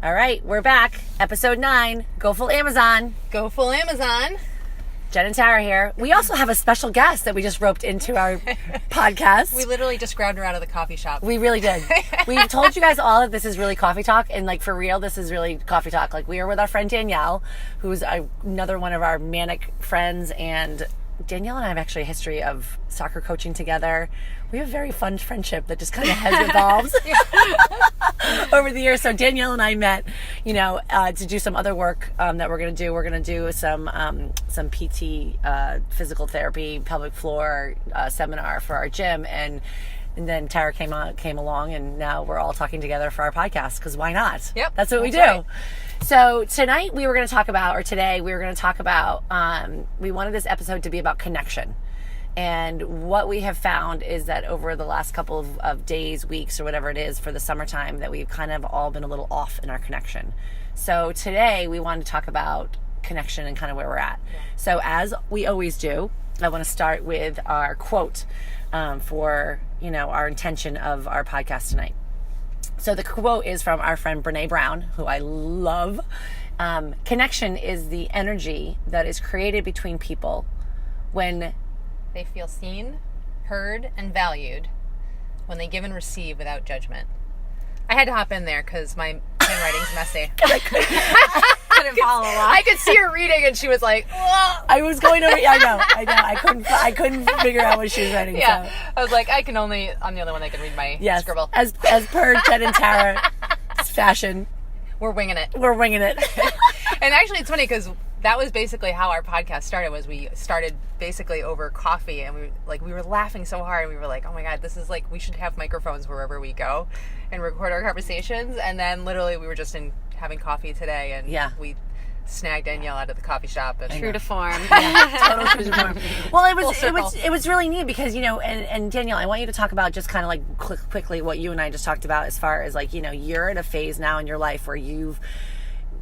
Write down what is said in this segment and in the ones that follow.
All right, we're back. Episode 9, Go Full Amazon. Go Full Amazon. Jen and Tara here. We also have a special guest that we just roped into our podcast. We literally just grabbed her out of the coffee shop. We really did. We told you guys all that this is really coffee talk, and like for real, this is really coffee talk. Like we are with our friend Danielle, who's another one of our manic friends, and Danielle and I have actually a history of soccer coaching together. We have a very fun friendship that just kind of has evolved over the years. So Danielle and I met, to do some other work that we're going to do. We're going to do some PT, physical therapy, pelvic floor seminar for our gym, and then Tara came along, and now we're all talking together for our podcast because why not? Yep, that's what we do. Right. So today we were going to talk about, we wanted this episode to be about connection. And what we have found is that over the last couple of days, weeks, or whatever it is for the summertime, that we've kind of all been a little off in our connection. So today we wanted to talk about connection and kind of where we're at. Yeah. So as we always do, I want to start with our quote for, our intention of our podcast tonight. So the quote is from our friend Brene Brown, who I love. Connection is the energy that is created between people when they feel seen, heard, and valued, when they give and receive without judgment. I had to hop in there because my handwriting's messy. Couldn't follow along. I could see her reading, and she was like, "Whoa." I was going over. I know. I couldn't figure out what she was writing. Yeah, so. I was like, I'm the only one that can read my scribble. As per Jen and Tara's fashion, we're winging it. And actually, it's funny because that was basically how our podcast started. Was we started basically over coffee, and we were laughing so hard, and we were like, oh my god, this is like, we should have microphones wherever we go and record our conversations. And then literally we were just having coffee today, and we snagged Danielle out of the coffee shop. And true to form. Total true to form. Well, it was really neat because and Danielle, I want you to talk about just kind of like quickly what you and I just talked about as far as like you're at a phase now in your life where you're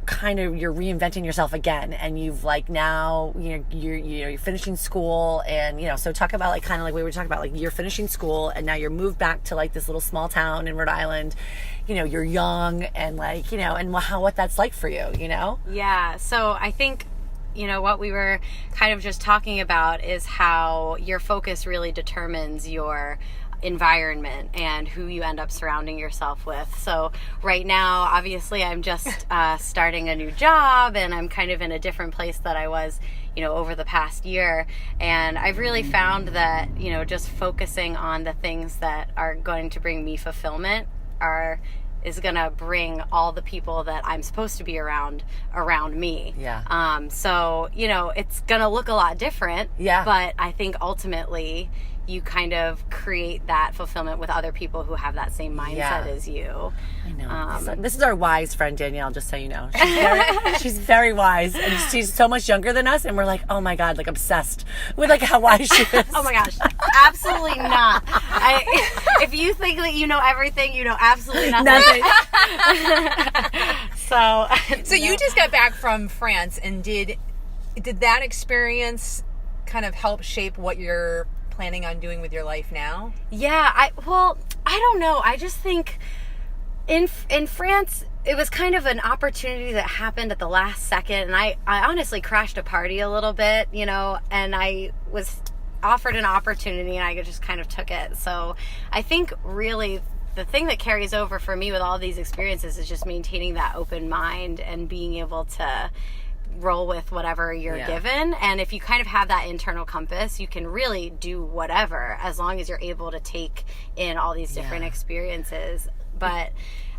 reinventing yourself again, and you've like now you're finishing school, and so talk about like kind of like we were talking about, like you're finishing school and now you're moved back to like this little small town in Rhode Island. You're young, and like and what that's like for you. Yeah. So I think what we were kind of just talking about is how your focus really determines your environment and who you end up surrounding yourself with. So right now, obviously, I'm just starting a new job, and I'm kind of in a different place that I was, over the past year. And I've really found that, just focusing on the things that are going to bring me fulfillment is going to bring all the people that I'm supposed to be around me. Yeah. So, it's going to look a lot different. Yeah. But I think ultimately you kind of create that fulfillment with other people who have that same mindset as you. I know. This is our wise friend, Danielle, just so you know. She's very wise, and she's so much younger than us, and we're like, oh my God, like obsessed with like how wise she is. Oh my gosh. Absolutely not. If you think that you know everything, you know absolutely nothing. So you just got back from France, and did that experience kind of help shape what you're planning on doing with your life now? Yeah, I don't know. I just think in France, it was kind of an opportunity that happened at the last second, and I honestly crashed a party a little bit, and I was offered an opportunity, and I just kind of took it. So I think really the thing that carries over for me with all these experiences is just maintaining that open mind and being able to roll with whatever you're given. And if you kind of have that internal compass, you can really do whatever, as long as you're able to take in all these different experiences. But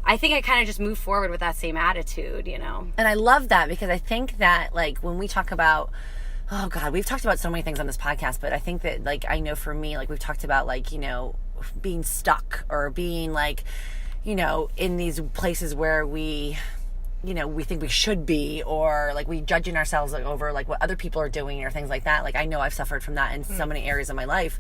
I think I kind of just move forward with that same attitude, And I love that, because I think that like when we talk about, oh God, we've talked about so many things on this podcast, but I think that like, I know for me, like we've talked about like, being stuck, or being like, in these places where we think we should be, or like we judging ourselves like over like what other people are doing or things like that. Like I know I've suffered from that in so many areas of my life,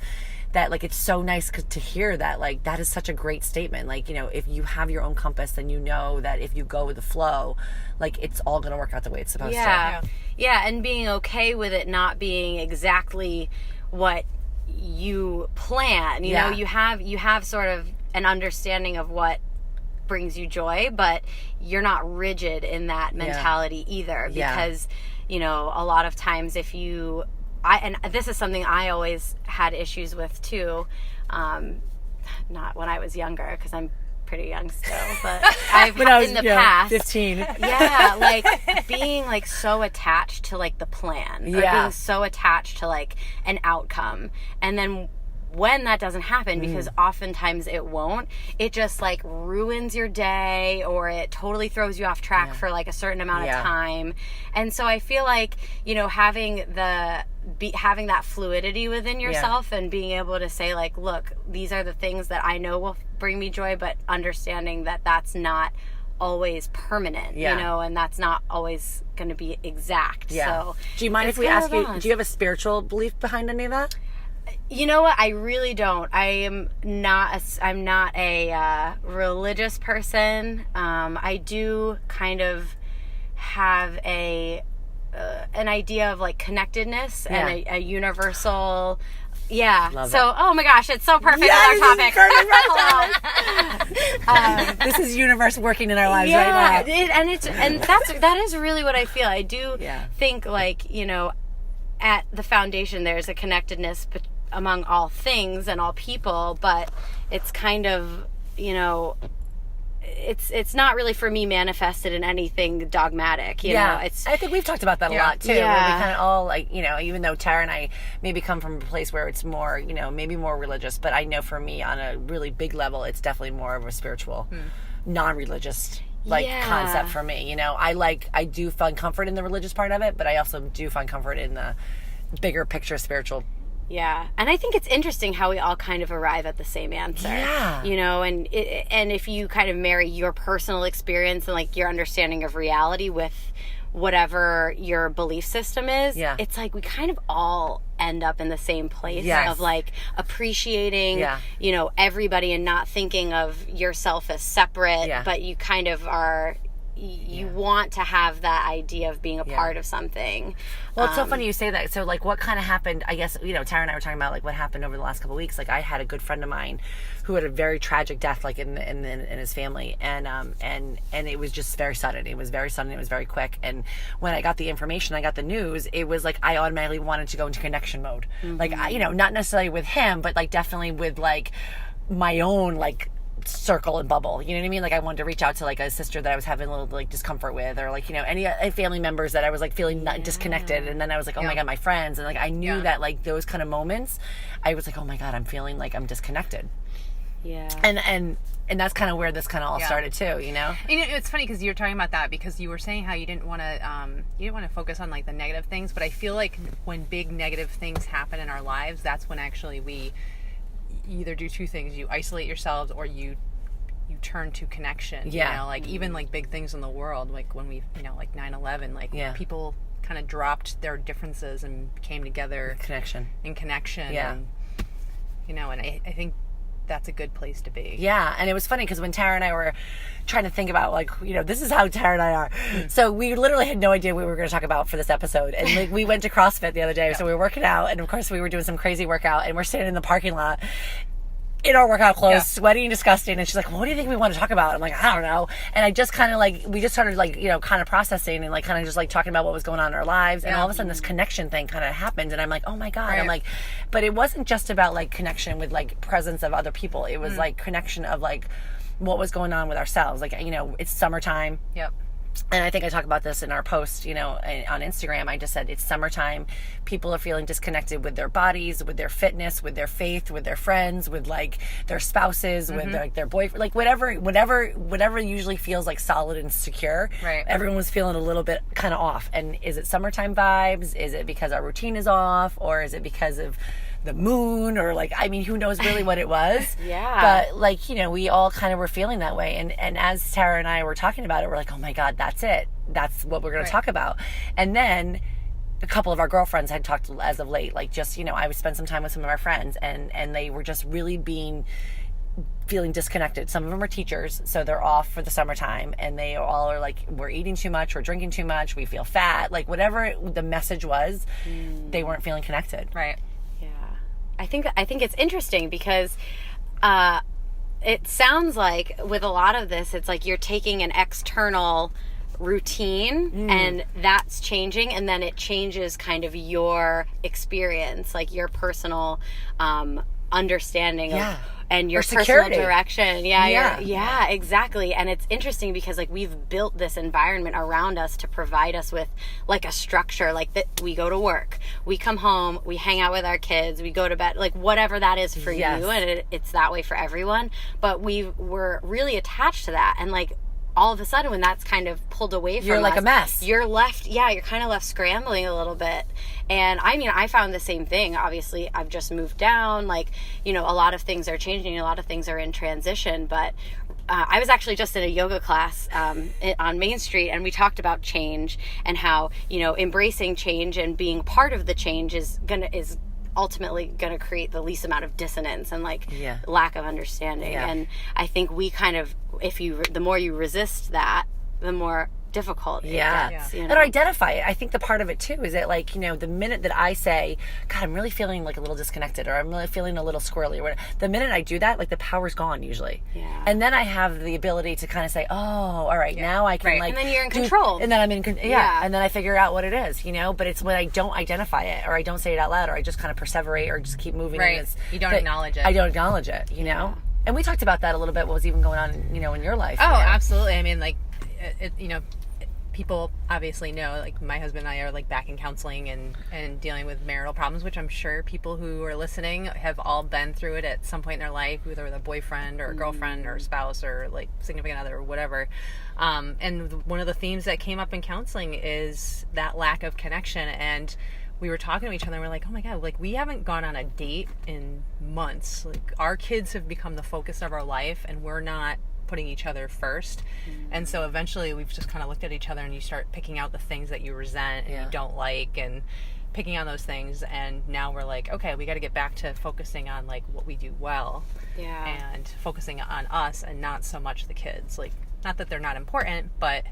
that like it's so nice to hear that. Like that is such a great statement. Like if you have your own compass, then that if you go with the flow, like it's all going to work out the way it's supposed to. Yeah, and being okay with it not being exactly what you plan. You know, you have sort of an understanding of what brings you joy, but you're not rigid in that mentality either, because you know, a lot of times if you and this is something I always had issues with too, not when I was younger, because I'm pretty young still, but I've in the past 15 like being like so attached to like the plan, or being so attached to like an outcome, and then when that doesn't happen, because oftentimes it won't, it just like ruins your day, or it totally throws you off track for like a certain amount of time. And so I feel like, you know, having that fluidity within yourself and being able to say like, look, these are the things that I know will bring me joy, but understanding that that's not always permanent, you know, and that's not always going to be exact. So do you mind if we ask you, do you have a spiritual belief behind any of that? You know what? I really don't. I'm not a religious person. I do kind of have an idea of like connectedness and a universal. Love it. Oh my gosh, it's so perfect with our topic. Hello. This is universe working in our lives right now. That is really what I feel. I do think, like, you know, at the foundation there's a connectedness among all things and all people, but it's kind of, you know, it's not really for me manifested in anything dogmatic, you know. It's, I think we've talked about that a lot too, where we kind of all, like, you know, even though Tara and I maybe come from a place where it's more, you know, maybe more religious, but I know for me on a really big level it's definitely more of a spiritual, non-religious concept for me. You know, I do find comfort in the religious part of it, but I also do find comfort in the bigger picture spiritual. Yeah, and I think it's interesting how we all kind of arrive at the same answer. Yeah, you know, and if you kind of marry your personal experience and like your understanding of reality with whatever your belief system is, it's like we kind of all end up in the same place of like appreciating, you know, everybody and not thinking of yourself as separate, but you kind of are. You want to have that idea of being a part of something. Well, it's so funny you say that. So, like, what kind of happened, I guess, you know, Tara and I were talking about, like, what happened over the last couple of weeks. Like, I had a good friend of mine who had a very tragic death, like, in his family. And it was just very sudden. It was very sudden. It was very quick. And when I got the information, I got the news, it was like I automatically wanted to go into connection mode. Like, you know, not necessarily with him, but, like, definitely with, like, my own, like, circle and bubble, you know what I mean? Like, I wanted to reach out to like a sister that I was having a little like discomfort with, or like, you know, any family members that I was like feeling disconnected, and then I was like, oh my god, my friends, and like I knew that like those kind of moments I was like, oh my god, I'm feeling like I'm disconnected. And that's kind of where this kind of all started too, you know. And it's funny because you're talking about that, because you were saying how you didn't want to focus on like the negative things, but I feel like when big negative things happen in our lives, that's when actually we either do two things: you isolate yourselves, or you turn to connection. You know, like even like big things in the world, like when we, you know, like 9/11, like people kind of dropped their differences and came together in connection. And, you know, and I think that's a good place to be. Yeah, and it was funny because when Tara and I were trying to think about, like, you know, this is how Tara and I are. So we literally had no idea what we were going to talk about for this episode. And like, we went to CrossFit the other day, so we were working out, and of course we were doing some crazy workout, and we're standing in the parking lot in our workout clothes, sweaty and disgusting, and she's like, well, what do you think we want to talk about? I'm like, I don't know. And I just kind of like, we just started like, you know, kind of processing and like kind of just like talking about what was going on in our lives, and all of a sudden this connection thing kind of happened, and I'm like, oh my god. I'm like, but it wasn't just about like connection with like presence of other people. It was like connection of like what was going on with ourselves. Like, you know, it's summertime. And I think I talk about this in our post, you know, on Instagram. I just said it's summertime. People are feeling disconnected with their bodies, with their fitness, with their faith, with their friends, with like their spouses, with like their boyfriend, like whatever usually feels like solid and secure. Everyone was feeling a little bit kind of off. And is it summertime vibes? Is it because our routine is off, or is it because of the moon, or like, I mean, who knows really what it was. But like, you know, we all kind of were feeling that way, and as Tara and I were talking about it, we're like, oh my god, that's it, that's what we're going to talk about. And then a couple of our girlfriends had talked as of late, like, just, you know, I would spend some time with some of our friends, and they were just really feeling disconnected. Some of them are teachers, so they're off for the summertime, and they all are like, we're eating too much, we're drinking too much, we feel fat, like whatever the message was, they weren't feeling connected. I think it's interesting because it sounds like with a lot of this, it's like you're taking an external routine and that's changing, and then it changes kind of your experience, like your personal understanding of, and your personal direction. Yeah, exactly. And it's interesting because like we've built this environment around us to provide us with like a structure, like that we go to work, we come home, we hang out with our kids, we go to bed, like whatever that is for you, and it's that way for everyone. But we're really attached to that, and like all of a sudden when that's kind of pulled away from you're like us, a mess. You're left, you're kind of left scrambling a little bit. And I mean, I found the same thing. Obviously, I've just moved down. Like, you know, a lot of things are changing. A lot of things are in transition. But I was actually just in a yoga class on Main Street, and we talked about change and how, you know, embracing change and being part of the change is ultimately going to create the least amount of dissonance and like lack of understanding. And I think we kind of, the more you resist that, the more difficult it gets. You know? And identify it. I think the part of it too is that, like, you know, the minute that I say, God, I'm really feeling like a little disconnected, or I'm really feeling a little squirrely, or whatever, the minute I do that, like the power's gone usually. And then I have the ability to kind of say, oh, all right, now I can like, and then you're in control. And then I'm in and then I figure out what it is, you know. But it's when I don't identify it, or I don't say it out loud, or I just kind of perseverate, or just keep moving. You don't acknowledge it. I don't acknowledge it, you know. And we talked about that a little bit. What was even going on, you know, in your life? Oh, absolutely. I mean, like, you know, people obviously know, like, my husband and I are like back in counseling and dealing with marital problems, which I'm sure people who are listening have all been through it at some point in their life, whether with a boyfriend or a girlfriend or a spouse or like significant other or whatever. And one of the themes that came up in counseling is that lack of connection. And we were talking to each other and we're like, oh my God, like we haven't gone on a date in months. Like our kids have become the focus of our life and we're not putting each other first. And so eventually we've just kind of looked at each other and you start picking out the things that you resent and you don't like and picking on those things. And now we're like, okay, we got to get back to focusing on like what we do well and focusing on us and not so much the kids. Like, not that they're not important, but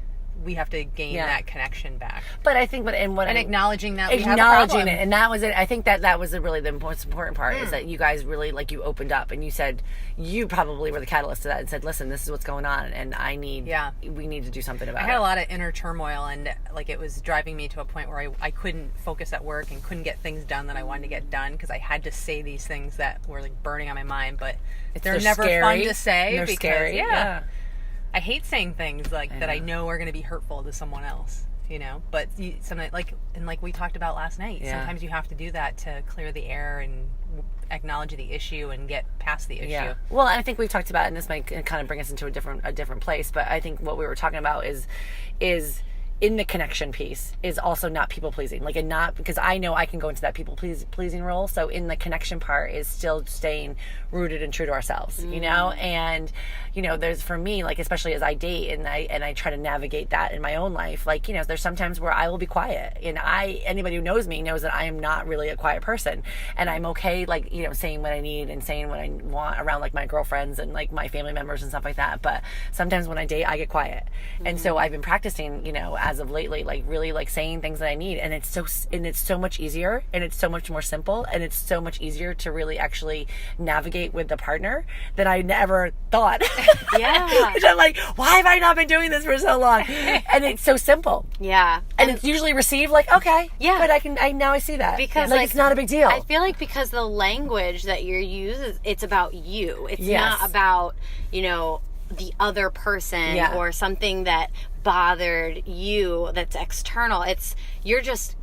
we have to gain that connection back. But I think, acknowledging that we acknowledging have a problem. it, and that was it. I think that was really the most important part is that you guys really, like, you opened up and you said, you probably were the catalyst to that and said, listen, this is what's going on, and we need to do something about it. I had a lot of inner turmoil, and like it was driving me to a point where I couldn't focus at work and couldn't get things done that I wanted to get done because I had to say these things that were like burning on my mind, but they're never scary. Fun to say. They're because, scary. I hate saying things like that I know are going to be hurtful to someone else, you know, but sometimes, like we talked about last night, sometimes you have to do that to clear the air and acknowledge the issue and get past the issue. Well, I think we've talked about, and this might kind of bring us into a different place, but I think what we were talking about is in the connection piece is also not people pleasing, like, and not because I know I can go into that people pleasing role. So in the connection part is still staying rooted and true to ourselves, you know. And you know, there's, for me, like, especially as I date and I try to navigate that in my own life, like, you know, there's sometimes where I will be quiet, and anybody who knows me knows that I am not really a quiet person, and I'm okay, like, you know, saying what I need and saying what I want around like my girlfriends and like my family members and stuff like that. But sometimes when I date, I get quiet, and so I've been practicing, you know, as of lately, like really like saying things that I need, and it's so much easier, and it's so much more simple, and it's so much easier to really actually navigate with the partner than I never thought. Which I'm like, why have I not been doing this for so long? And it's so simple. And it's usually received like, okay, but I see that because like it's not a big deal. I feel like because the language that you're using, it's about you. It's not about, you know, the other person or something that bothered you that's external. It's you're just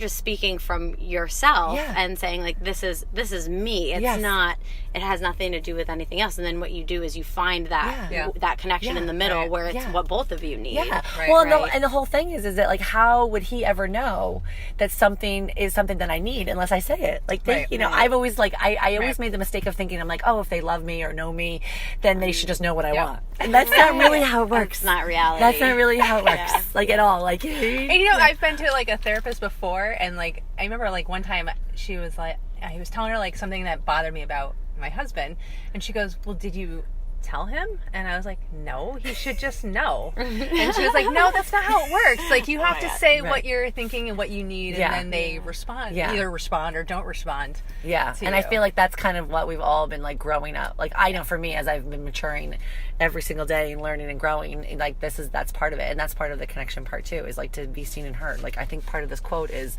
speaking from yourself and saying like, this is me. It's not, it has nothing to do with anything else. And then what you do is you find that connection in the middle where it's what both of you need. And the whole thing is that like, how would he ever know that something is something that I need unless I say it? Like, you know, I've always like, I always made the mistake of thinking, I'm like, oh, if they love me or know me, then they should just know what I want. And that's not really how it works. That's not reality. That's not really how it works. Like at all. Like, and you know, I've been to like a therapist before, and like I remember like one time she was like, he was telling her like something that bothered me about my husband, and she goes, well, did you tell him? And I was like, no, he should just know. And she was like, no, that's not how it works. Like, you have to say what you're thinking and what you need, and then they respond. Either respond or don't respond. Yeah. And I feel like that's kind of what we've all been like growing up. Like, I know for me, as I've been maturing every single day and learning and growing, like that's part of it. And that's part of the connection part too, is like to be seen and heard. Like, I think part of this quote is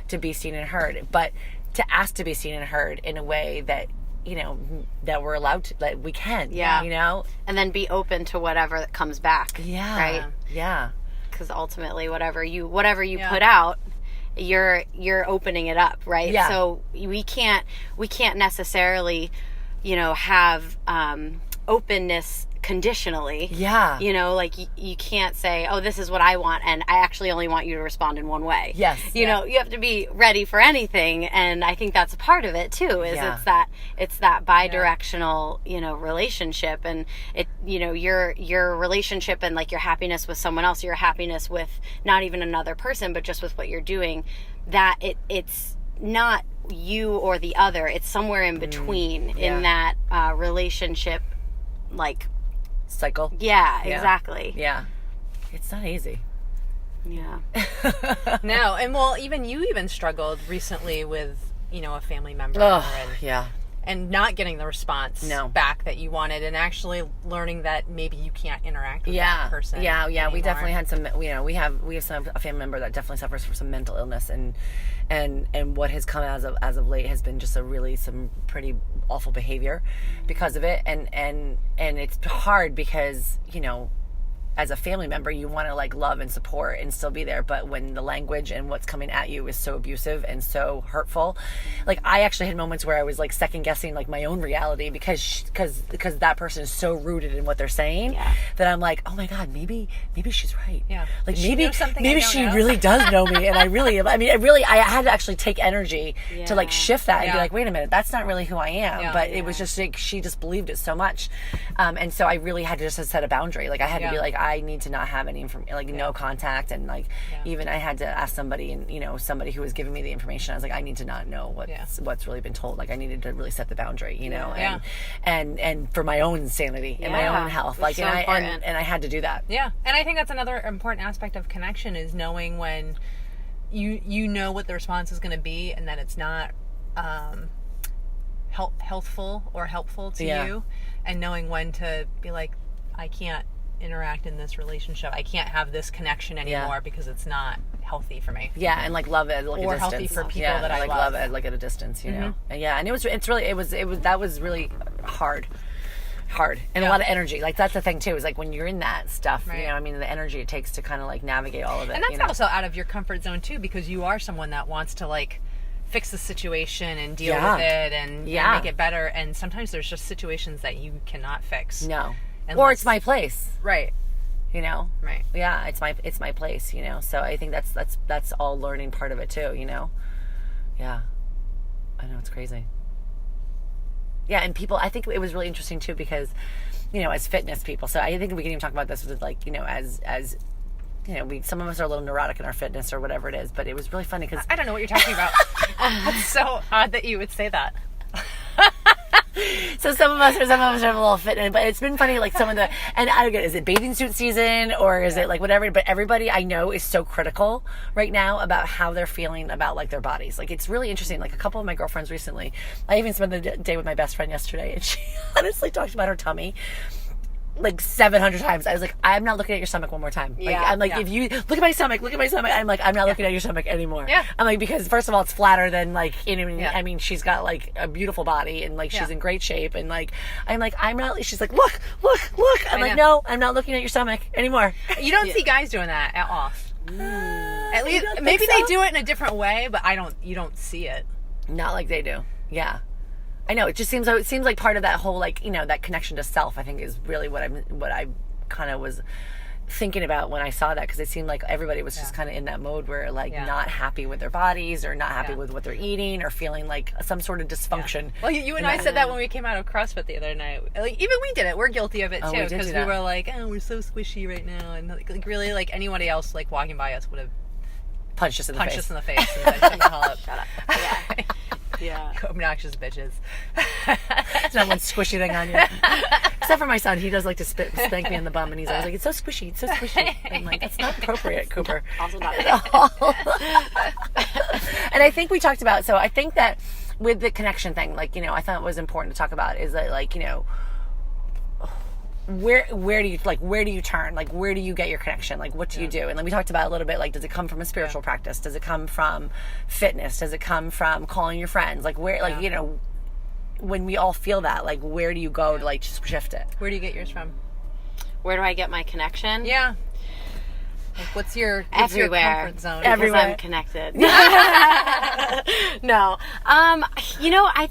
to be seen and heard, but to ask to be seen and heard in a way that, you know, that we're allowed to, that we can, you know, and then be open to whatever that comes back. Right. Yeah. Because ultimately, whatever you put out, you're opening it up, right? Yeah. So we can't necessarily, you know, have openness conditionally. Yeah. You know, like you can't say, oh, this is what I want, and I actually only want you to respond in one way. Yes. You know, you have to be ready for anything, and I think that's a part of it too, is it's that bi-directional, you know, relationship, and it, you know, your relationship and like your happiness with someone else, your happiness with not even another person, but just with what you're doing, that it's not you or the other, it's somewhere in between in that relationship, like, cycle. Yeah, exactly. Yeah. It's not easy. Yeah. No, and well, you even struggled recently with, you know, a family member and not getting the response back that you wanted, and actually learning that maybe you can't interact with that person. Yeah. Anymore. We definitely had some, you know, we have a family member that definitely suffers from some mental illness, and what has come as of late has been just some pretty awful behavior because of it, and it's hard because, you know, as a family member, you want to like love and support and still be there, but when the language and what's coming at you is so abusive and so hurtful, like I actually had moments where I was like second guessing like my own reality because that person is so rooted in what they're saying that I'm like, oh my God, maybe she's right. Yeah. Like Does maybe she really does know me, and I had to actually take energy to like shift that and be like, wait a minute, that's not really who I am. But it was just like she just believed it so much, and so I really had to just set a boundary. Like I had to be like, I need to not have any no contact, and like even I had to ask somebody, and you know, somebody who was giving me the information, I was like, I need to not know what's really been told. Like I needed to really set the boundary, you know, and for my own sanity and my own health, like, and I had to do that. Yeah, and I think that's another important aspect of connection, is knowing when you know what the response is going to be, and that it's not healthful or helpful to you, and knowing when to be like, I can't interact in this relationship, I can't have this connection anymore because it's not healthy for me. Yeah, and like love it like or a distance. Healthy for people that I love it like at a distance, you know. And and that was really hard and a lot of energy. Like that's the thing too, is like when you're in that stuff, you know, I mean, the energy it takes to kind of like navigate all of it, and that's you know? Also out of your comfort zone too, because you are someone that wants to like fix the situation and deal with it and make it better, and sometimes there's just situations that you cannot fix. Or it's my place. Right. You know? Right. Yeah, it's my place, you know? So I think that's all learning part of it too, you know? Yeah. I know, it's crazy. Yeah, and people, I think it was really interesting too because, you know, as fitness people, so I think we can even talk about this with like, you know, as you know, some of us are a little neurotic in our fitness or whatever it is, but it was really funny because... I don't know what you're talking about. It's so odd that you would say that. So some of us are a little fit, but it's been funny, like some of the, and I don't get, is it bathing suit season or is it like whatever, but everybody I know is so critical right now about how they're feeling about like their bodies. Like it's really interesting. Like a couple of my girlfriends recently, I even spent the day with my best friend yesterday, and she honestly talked about her tummy like 700 times. I was like, I'm not looking at your stomach one more time. Like, I'm like, if you look at my stomach, I'm like, I'm not looking at your stomach anymore. Yeah. I'm like, because first of all, it's flatter than like, you know, I mean, she's got like a beautiful body and like, she's in great shape. And like, I'm not, she's like, look. I'm like, no, I'm not looking at your stomach anymore. You don't see guys doing that at all. At least, maybe they do it in a different way, but you don't see it. Not like they do. Yeah. I know, it just seems like part of that whole, like, you know, that connection to self, I think, is really what I kind of was thinking about when I saw that, because it seemed like everybody was just kind of in that mode where like not happy with their bodies or not happy with what they're eating or feeling like some sort of dysfunction. Well, you and I said that when we came out of CrossFit the other night. Like, even we did it. We're guilty of it too, because we were like, oh, we're so squishy right now, and like really, like anybody else like walking by us would have punched us in the face and then shut the hell up. Shut up. Yeah. Yeah. Obnoxious bitches. It's not one squishy thing on you. Except for my son, he does like to spank me in the bum, and he's always like, "It's so squishy, it's so squishy." I'm like, "That's not appropriate, Cooper." Also not At all. And I think we talked about. So I think that with the connection thing, like, you know, I thought it was important to talk about is that, like, you know, where do you turn? Like, where do you get your connection? Like, what do you do? And then we talked about a little bit, like, does it come from a spiritual practice? Does it come from fitness? Does it come from calling your friends? Like, where, like, you know, when we all feel that, like, where do you go to, like, just shift it? Where do you get yours from? Where do I get my connection? Yeah. Like, what's your Everywhere. comfort zone? Because I'm connected. No. You know, I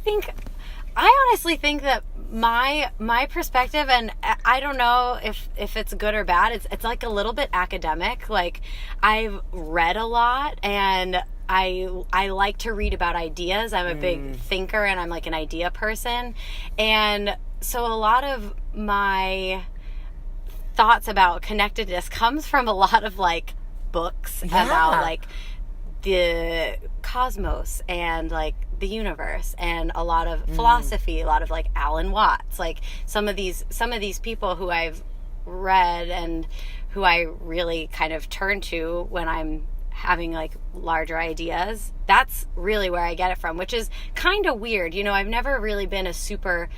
honestly think that my perspective, and I don't know if it's good or bad, it's like a little bit academic. Like, I've read a lot, and I like to read about ideas. I'm a big thinker, and I'm like an idea person. And so a lot of my thoughts about connectedness comes from a lot of like books about like the cosmos and like the universe, and a lot of philosophy, a lot of like Alan Watts, like some of these people who I've read and who I really kind of turn to when I'm having like larger ideas. That's really where I get it from, which is kind of weird. You know, I've never really been a super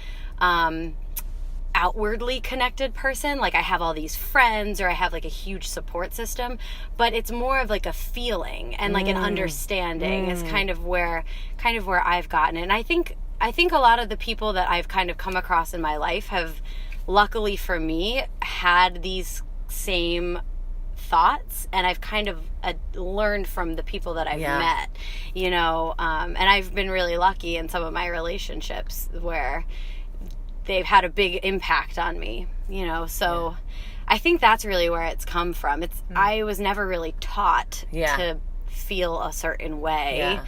outwardly connected person. Like, I have all these friends, or I have like a huge support system, but it's more of like a feeling and like an understanding is kind of where I've gotten it. And I think a lot of the people that I've kind of come across in my life have, luckily for me, had these same thoughts, and I've kind of learned from the people that I've met, you know, and I've been really lucky in some of my relationships where they've had a big impact on me, you know, so I think that's really where it's come from. I was never really taught to feel a certain way.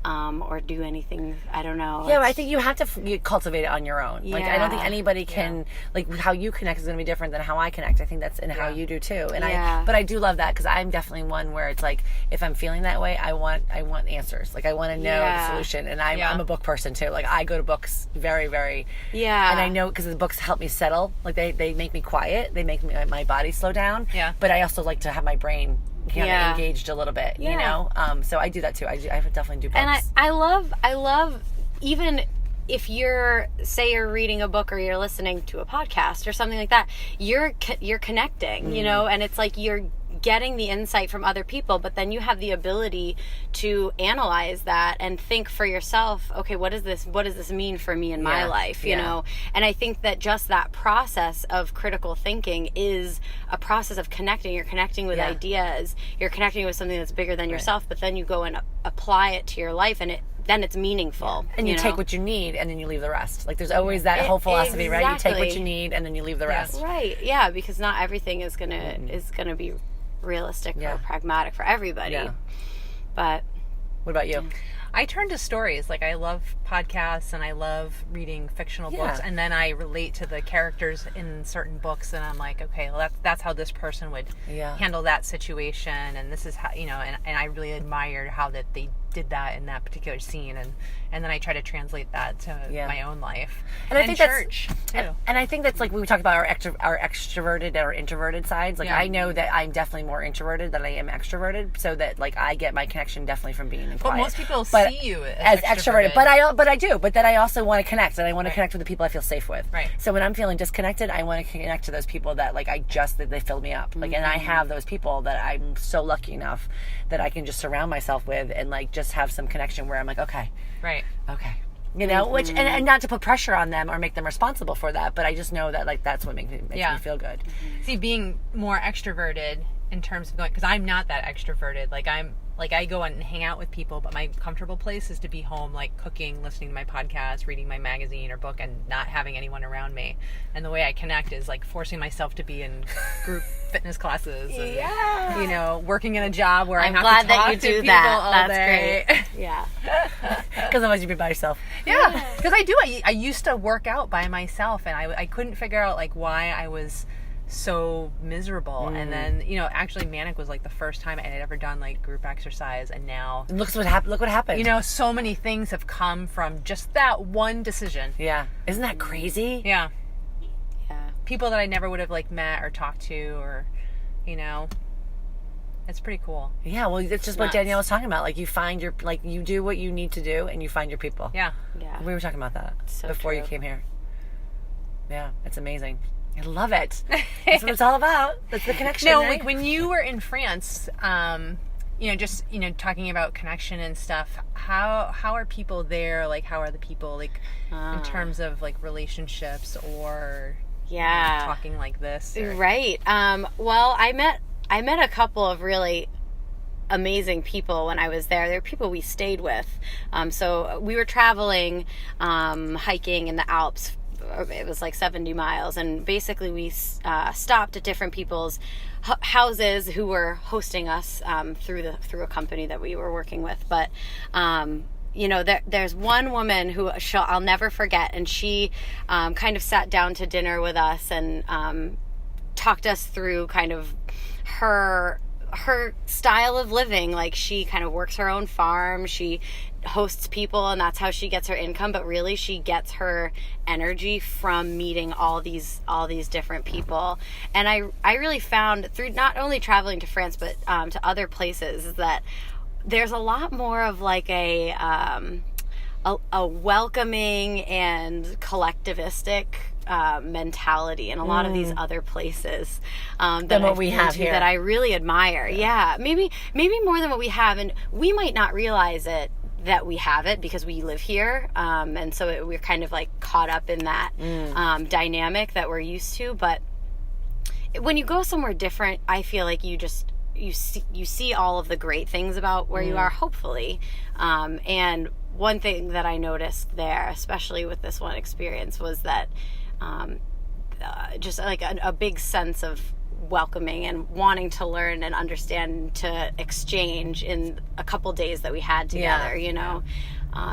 Or do anything, I don't know. Yeah, I think you have to cultivate it on your own. Like, I don't think anybody can, like, how you connect is going to be different than how I connect. I think that's in how you do too. And but I do love that, because I'm definitely one where it's like, if I'm feeling that way, I want answers. Like, I want to know the solution. And I'm a book person too. Like, I go to books very, very, and I know, because the books help me settle. Like, they make me quiet. They make my body slow down. Yeah. But I also like to have my brain engaged a little bit, you know? So I do that too. I definitely do books. And I love, even if you're reading a book or you're listening to a podcast or something like that, you're connecting, you know, and it's like you're getting the insight from other people, but then you have the ability to analyze that and think for yourself, okay, what does this mean for me in my life, you know? And I think that just that process of critical thinking is a process of connecting. You're connecting with ideas, you're connecting with something that's bigger than yourself, but then you go and apply it to your life, and then it's meaningful. And you take what you need, and then you leave the rest. Like, there's always that whole philosophy, right? You take what you need, and then you leave the rest. Right, yeah, because not everything is gonna be realistic or pragmatic for everybody. But what about you? I turn to stories. Like, I love podcasts, and I love reading fictional books, and then I relate to the characters in certain books, and I'm like, okay, well, that's how this person would handle that situation, and this is how, you know, and I really admired how that they did that in that particular scene, and then I try to translate that to my own life, and I think church too. And I think that's, like, when we talk about our extroverted or introverted sides. Like, I know that I'm definitely more introverted than I am extroverted, so that, like, I get my connection definitely from being in quiet. But most people see you as extroverted. But I do. But then I also want to connect, and I want to connect with the people I feel safe with. Right. So when I'm feeling disconnected, I want to connect to those people that, like, that they fill me up. Like, and I have those people that I'm so lucky enough that I can just surround myself with, and, like, just have some connection where I'm like, okay. Okay. You know, which, and not to put pressure on them or make them responsible for that, but I just know that, like, that's what makes me feel good. See, being more extroverted in terms of going, because I'm not that extroverted. Like, I go and hang out with people, but my comfortable place is to be home, like, cooking, listening to my podcast, reading my magazine or book, and not having anyone around me. And the way I connect is, like, forcing myself to be in group fitness classes and, you know, working in a job where I have to talk to people all day. Great. Yeah. Because otherwise you'd be by yourself. Yeah. Because I used to work out by myself, and I couldn't figure out, like, why I was so miserable. And then, you know, actually Manic was like the first time I had ever done like group exercise, and now Look what happened. you know, so many things have come from just that one decision. Yeah. Isn't that crazy? Yeah. Yeah. People that I never would have like met or talked to, or, you know, it's pretty cool. Yeah, well, it's just what Danielle was talking about. Like, you find your, like, you do what you need to do, and you find your people. Yeah. Yeah. We were talking about that So before you true. came here. Yeah, it's amazing. I love it. That's what it's all about. That's the connection. No, right? like when you were in France, you know, just, you know, talking about connection and stuff, how are people there? Like, how are the people, like, in terms of, like, relationships or Yeah. talking like this? Or... Right. Well, I met a couple of really amazing people when I was there. They were people we stayed with. So we were traveling, hiking in the Alps. It was like 70 miles, and basically we stopped at different people's houses who were hosting us through a company that we were working with. But you know, there's one woman who I'll never forget, and she kind of sat down to dinner with us and talked us through kind of her style of living. Like, she kind of works her own farm, she hosts people, and that's how she gets her income, but really she gets her energy from meeting all these different people. And I really found through not only traveling to France but to other places, is that there's a lot more of like a welcoming and collectivistic mentality in a lot of these other places than what I've we been have to, here. that I really admire. Yeah, maybe more than what we have, and we might not realize it that we have it because we live here, and so we're kind of like caught up in that dynamic that we're used to. But when you go somewhere different, I feel like you see all of the great things about where you are, hopefully. And one thing that I noticed there, especially with this one experience, was that just like a big sense of welcoming and wanting to learn and understand, to exchange in a couple days that we had together, you know.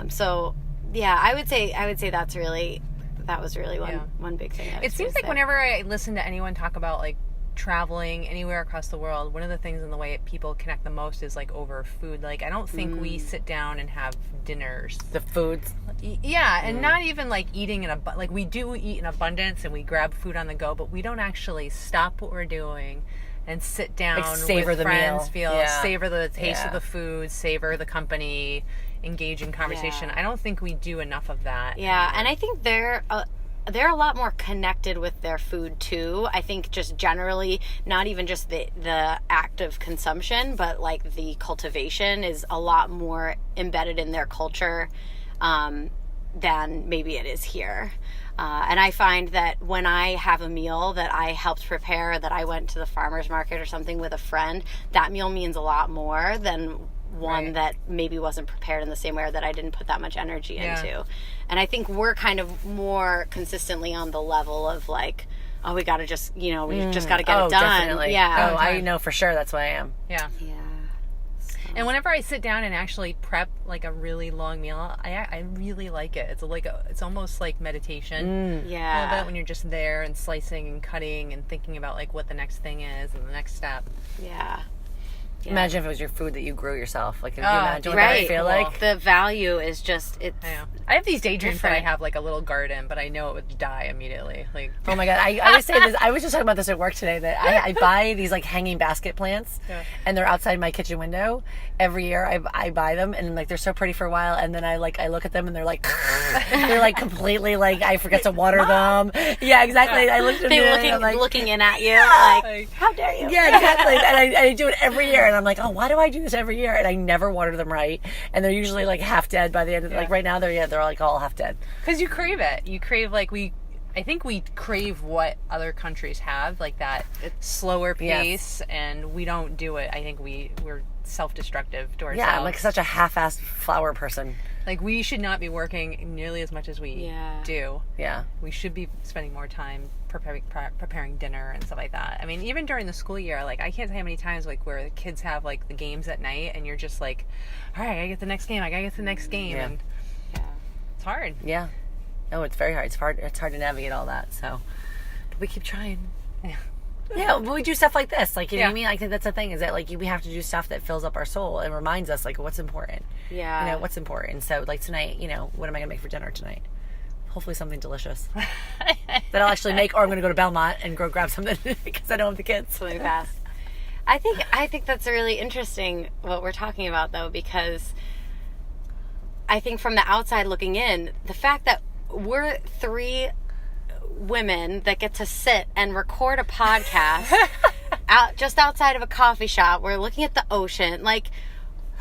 So yeah, I would say that was really one big thing. It seems like whenever I listen to anyone talk about like traveling anywhere across the world, one of the things in the way people connect the most is like over food. Like, I don't think we sit down and have dinners. the foods. Yeah, and not even like eating like we do eat in abundance and we grab food on the go, but we don't actually stop what we're doing and sit down, Like, savor with the friends, meal. savor the taste Yeah. of the food, savor the company, engage in conversation. Yeah. I don't think we do enough of that. Yeah, and I think they're a lot more connected with their food too. I think just generally, not even just the act of consumption, but like the cultivation is a lot more embedded in their culture than maybe it is here. And I find that when I have a meal that I helped prepare, that I went to the farmer's market or something with a friend, that meal means a lot more than one that maybe wasn't prepared in the same way, or that I didn't put that much energy into. And I think we're kind of more consistently on the level of like, oh, we got to just, you know, we just got to get it done. Definitely. Yeah. Oh, I know for sure that's what I am. Yeah. Yeah. And whenever I sit down and actually prep like a really long meal, I really like it. It's like it's almost like meditation. A little Yeah. bit when you're just there and slicing and cutting and thinking about like what the next thing is and the next step. Yeah. Imagine if it was your food that you grew yourself. Like, can you Oh, imagine what that would Right. feel Cool. like? The value is just, it's, I know. I have these daydreams that I Different. have like a little garden, but I know it would die immediately. Like, Oh my god! I always say this. I was just talking about this at work today. That I buy these like hanging basket plants, and they're outside my kitchen window. Every year, I buy them, and like they're so pretty for a while, and then I look at them, and they're like completely like I forget to water them. Yeah, exactly. I looked at them, they're and I'm like, looking in at you like, like, how dare you? yeah, exactly. And I do it every year, and I'm like, oh, why do I do this every year? And I never water them right, and they're usually like half dead by the end of like right now they're like all half dead. because you crave it. You crave like I think we crave what other countries have, like that slower pace, and we don't do it. I think we're self-destructive to ourselves. Yeah, I'm like such a half-assed flower person. Like, we should not be working nearly as much as we do. Yeah. We should be spending more time preparing dinner and stuff like that. I mean, even during the school year, like, I can't tell how many times, like, where the kids have, like, the games at night, and you're just like, all right, I gotta get the next game, Yeah. and it's hard. Yeah. No, it's very hard. It's hard to navigate all that. So, but we keep trying. Yeah. Yeah, but we do stuff like this. Like, you know Yeah. what I mean? I think that's the thing, is that, like, we have to do stuff that fills up our soul and reminds us, like, what's important. Yeah. You know, what's important. So, like, tonight, you know, what am I going to make for dinner tonight? Hopefully something delicious that I'll actually make, or I'm going to go to Belmont and go grab something because I don't have the kids. Something fast. I think that's really interesting what we're talking about, though, because I think from the outside looking in, the fact that we're 3 women that get to sit and record a podcast just outside of a coffee shop, we're looking at the ocean, like,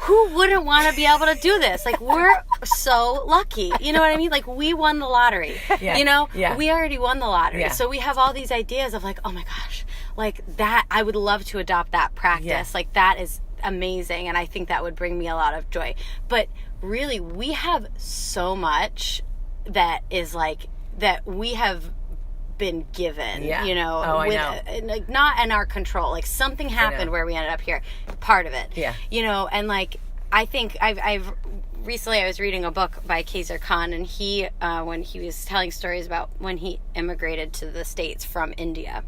who wouldn't want to be able to do this? Like, we're so lucky. You know what I mean? Like, we won the lottery. Yeah. You know? Yeah. We already won the lottery. Yeah. So we have all these ideas of, like, oh my gosh, like that, I would love to adopt that practice. Yeah. Like, that is amazing. And I think that would bring me a lot of joy. But really, we have so much that is like, that we have been given, Yeah. you know, Oh, I know. like, not in our control. Like, something happened where we ended up here. Part of it. Yeah. You know, and like, I think I've recently I was reading a book by Kaiser Khan, and he when he was telling stories about when he immigrated to the States from India,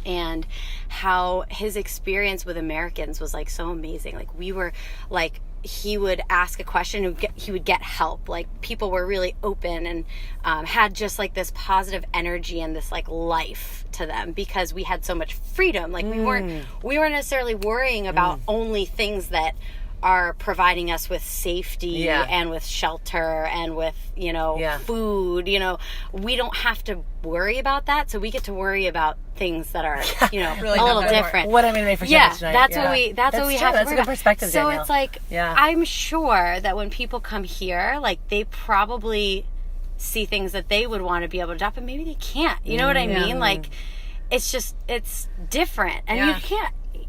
and how his experience with Americans was like so amazing. Like, we were like, he would ask a question and he would get help. Like, people were really open and had just like this positive energy and this like life to them because we had so much freedom. Like, we weren't necessarily worrying about only things that are providing us with safety and with shelter and with, you know, food. You know, we don't have to worry about that, so we get to worry about things that are, you know, Really a little not different. What am I going to make for dinner tonight? That's what we That's what we true. have to That's a worry good about. perspective, So Danielle. it's like, I'm sure that when people come here, like, they probably see things that they would want to be able to adopt, but maybe they can't. You know what I mean? Like, it's just, it's different, and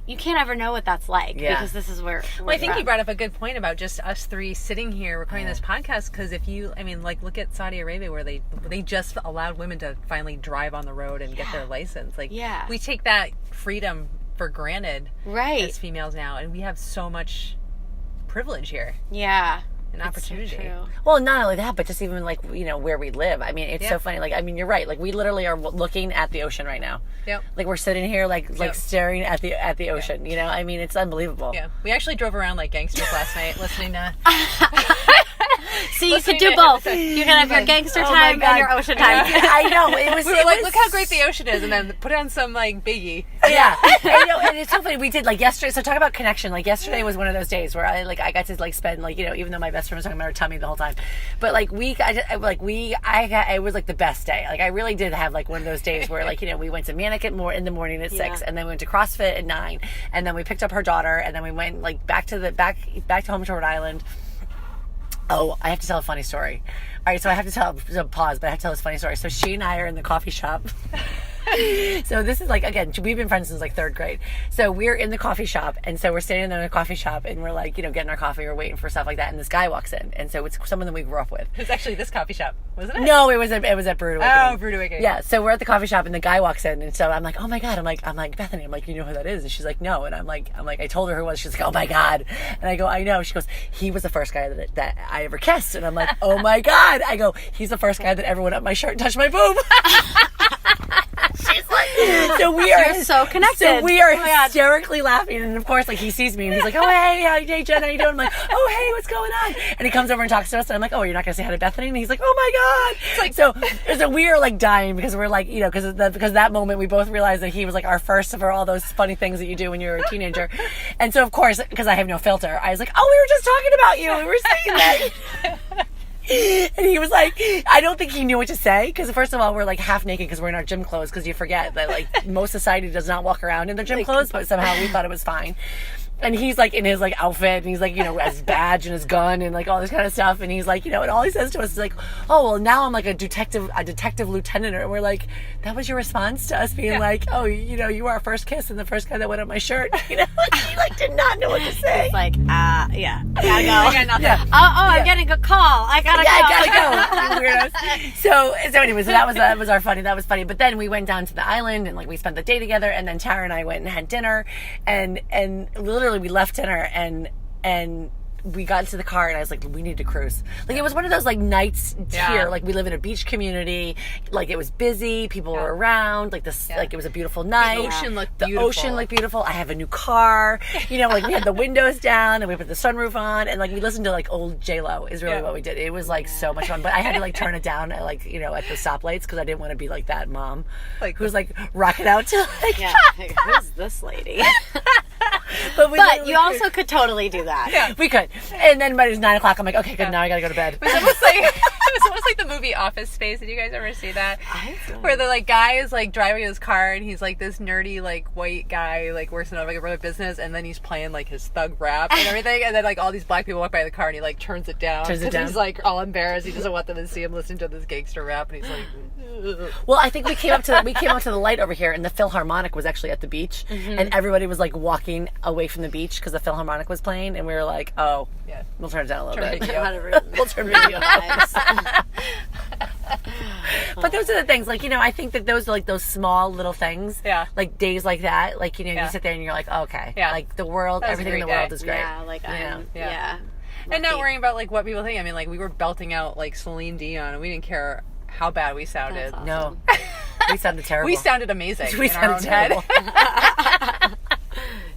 you can't ever know what that's like because this is where. Well, I think you brought up a good point about just us 3 sitting here recording this podcast. Because if you, I mean, like, look at Saudi Arabia, where they just allowed women to finally drive on the road and get their license. Like, we take that freedom for granted, as females now, and we have so much privilege here. Yeah. An opportunity. So true. Well, not only that, but just even like, you know, where we live. I mean, it's so funny. Like, I mean, you're right. Like, we literally are looking at the ocean right now. Yep. Like, we're sitting here, like staring at the ocean. You know, I mean, it's unbelievable. Yeah. We actually drove around like gangsters last night, listening to. So you could do both. You can have your gangster time and your ocean time. I know. It was. We were like, look how great the ocean is, and then put on some like Biggie. Yeah. I know, and it's so funny. We did like yesterday. So talk about connection. Like, yesterday was one of those days where I got to like spend, like, you know, even though my best friend was talking about her tummy the whole time, but like it was like the best day. Like, I really did have like one of those days where, like, you know, we went to Manic in the morning at 6, and then we went to CrossFit at 9, and then we picked up her daughter, and then we went like back to home to Rhode Island. Oh, I have to tell a funny story. All right, so I have to tell, so pause, but I have to tell this funny story. So she and I are in the coffee shop. So this is like, again, we've been friends since like 3rd grade. So we're in the coffee shop, and so we're standing there in the coffee shop, and we're like, you know, getting our coffee or waiting for stuff like that, and this guy walks in, and so it's someone that we grew up with. It was actually this coffee shop, wasn't it? No, it was at Brewed Awakening. Oh, Brewed Awakening. Yeah, so we're at the coffee shop, and the guy walks in, and so I'm like, oh my god, I'm like Bethany, I'm like, you know who that is? And she's like, no, and I'm like, I told her who it was. She's like, oh my god, and I go, I know. She goes, he was the first guy that I ever kissed, and I'm like, oh my god. I go, he's the first guy that ever went up my shirt and touched my boob. She's like, so we are so connected. So we are hysterically laughing, and of course, like, he sees me, and he's like, oh hey Jen, how you doing? I'm like, oh hey, what's going on? And he comes over and talks to us, and I'm like, oh, you're not gonna say hi to Bethany? And he's like, oh my god. It's like, so we are like dying because we're like, you know, because that moment we both realized that he was like our first of all those funny things that you do when you're a teenager. And so of course, because I have no filter, I was like, oh, we were just talking about you. We were saying that. And he was like, I don't think he knew what to say, because first of all, we're like half naked because we're in our gym clothes, because you forget that like most society does not walk around in their gym clothes, but somehow we thought it was fine. And he's like in his like outfit, and he's like, you know, has his badge and his gun and like all this kind of stuff, and he's like, you know, and all he says to us is like, oh well, now I'm like a detective lieutenant. And we're like, that was your response to us being like, oh, you know, you were our first kiss and the first guy that went up my shirt, you know? He like did not know what to say. It's like, yeah, I gotta go. I got nothing. Yeah. I'm getting a call. I gotta go. I gotta go. You weirdos. So anyway, so that was our funny. That was funny. But then we went down to the island, and like we spent the day together, and then Tara and I went and had dinner, and literally we left dinner, and we got into the car and I was like, we need to cruise. Like, it was one of those like nights here. Like, we live in a beach community. Like, it was busy. People were around. Like, this, like, it was a beautiful night. The ocean looked The beautiful. ocean looked beautiful. I have a new car. You know, like, we had the windows down and we put the sunroof on and like we listened to like old J-Lo is really what we did. It was like so much fun. But I had to like turn it down at like, you know, at the stoplights because I didn't want to be like that mom Like who's like rocking out to like. Who's this lady? But You also could totally do that. Yeah, we could. And then by it was 9 o'clock, I'm like, okay, good. Now I gotta go to bed. It was almost like the movie Office Space. Did you guys ever see that? Where the like guy is like driving his car and he's like this nerdy like white guy like works in like a brother business, and then he's playing like his thug rap and everything, and then like all these black people walk by the car and he like turns it down. He's like all embarrassed. He doesn't want them to see him listening to this gangster rap, and he's like. Ugh. Well, I think we came up to the light over here, and the Philharmonic was actually at the beach, and everybody was like walking away from the beach because the Philharmonic was playing, and we were like, oh, Yeah. we'll turn it down a little bit. Video. We'll turn video off. But those are the things, like, you know, I think that those are like those small little things, like days like that, like, you know, you sit there and you're like, oh, okay, like the world, everything in the world is great. Yeah, like and not worrying about like what people think. I mean, like we were belting out like Celine Dion, and we didn't care how bad we sounded. Awesome. No, we sounded terrible. We sounded amazing. We in our own sounded terrible. head.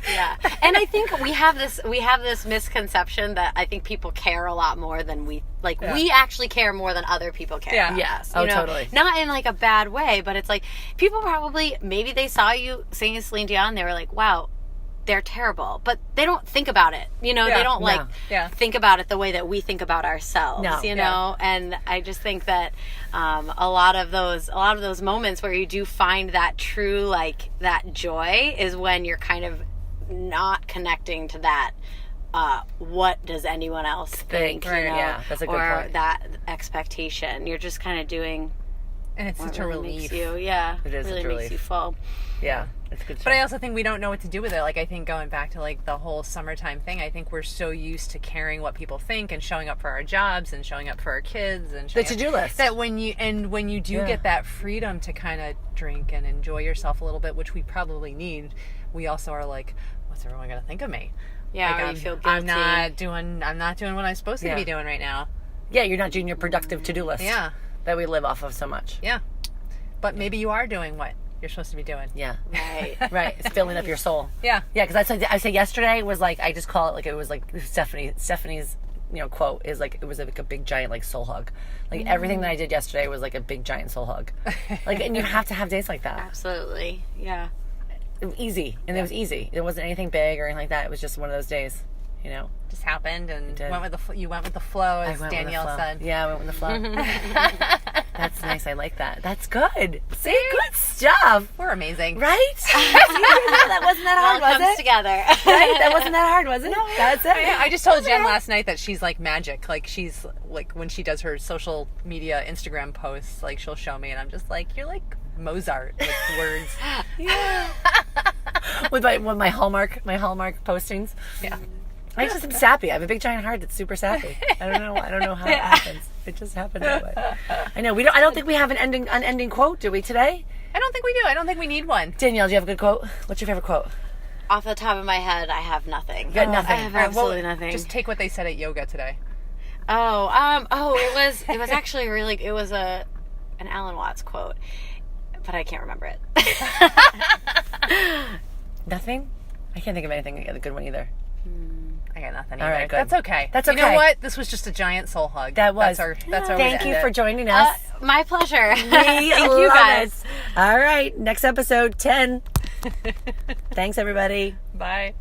Yeah, and I think we have this misconception that I think people care a lot more than we like. Yeah. We actually care more than other people care. Yeah. Yes. You Oh, know? totally. Not in like a bad way, but it's like people probably maybe they saw you singing Celine Dion, they were like, wow, they're terrible, but they don't think about it. You know, they don't like think about it the way that we think about ourselves. No. You know, and I just think that a lot of those moments where you do find that true like that joy is when you're kind of not connecting to that. What does anyone else think? Right, you know, yeah, that's a good or point. that expectation. You're just kind of doing. And it's such a really relief. makes you, It is really such a makes relief. you full. Yeah, it's a good. But I also think we don't know what to do with it. Like, I think going back to like the whole summertime thing, I think we're so used to caring what people think and showing up for our jobs and showing up for our kids and The to-do list. that when you do get that freedom to kind of drink and enjoy yourself a little bit, which we probably need, we also are like, what's everyone gonna think of me? Yeah, Like, or you feel guilty. I'm not doing what I'm supposed to be doing right now. Yeah, you're not doing your productive to-do list. Yeah. That we live off of so much. Yeah. But maybe you are doing what you're supposed to be doing. Yeah. Right. Right. It's filling up your soul. Yeah. Yeah, because I said yesterday was like, I just call it like, it was like Stephanie's, you know, quote is like, it was like a big giant like soul hug. Like everything that I did yesterday was like a big giant soul hug. Like, and you have to have days like that. Absolutely. Yeah. It was easy. And it was easy. It wasn't anything big or anything like that. It was just one of those days, you know. Just happened and did. you went with the flow, as I went with the Danielle flow. said. Yeah, I went with the flow. That's nice. I like that. That's good. See, good stuff. We're amazing. Right? See, that wasn't that hard, It all was comes it? together. Right? That wasn't that hard, was it? No, that's it. I just told Jen last night that she's like magic. Like she's like when she does her social media Instagram posts, like she'll show me and I'm just like, you're like Mozart with words. Yeah. with my Hallmark postings. Yeah. I just am sappy. I have a big giant heart that's super sappy. I don't know how it happens. It just happened that way. I know. I don't think we have an unending quote, do we today? I don't think we do. I don't think we need one. Danielle, do you have a good quote? What's your favorite quote? Off the top of my head, I have nothing. You got nothing. I have absolutely nothing. Just take what they said at yoga today. It was actually really. It was an Alan Watts quote, but I can't remember it. Nothing? I can't think of anything a good one either. I got nothing All either. right, good. That's okay. That's You know okay. what? This was just a giant soul hug. That was. That's our way Thank to you end for it. joining us. My pleasure. Thank you guys. All right. Next episode, 10. Thanks, everybody. Bye.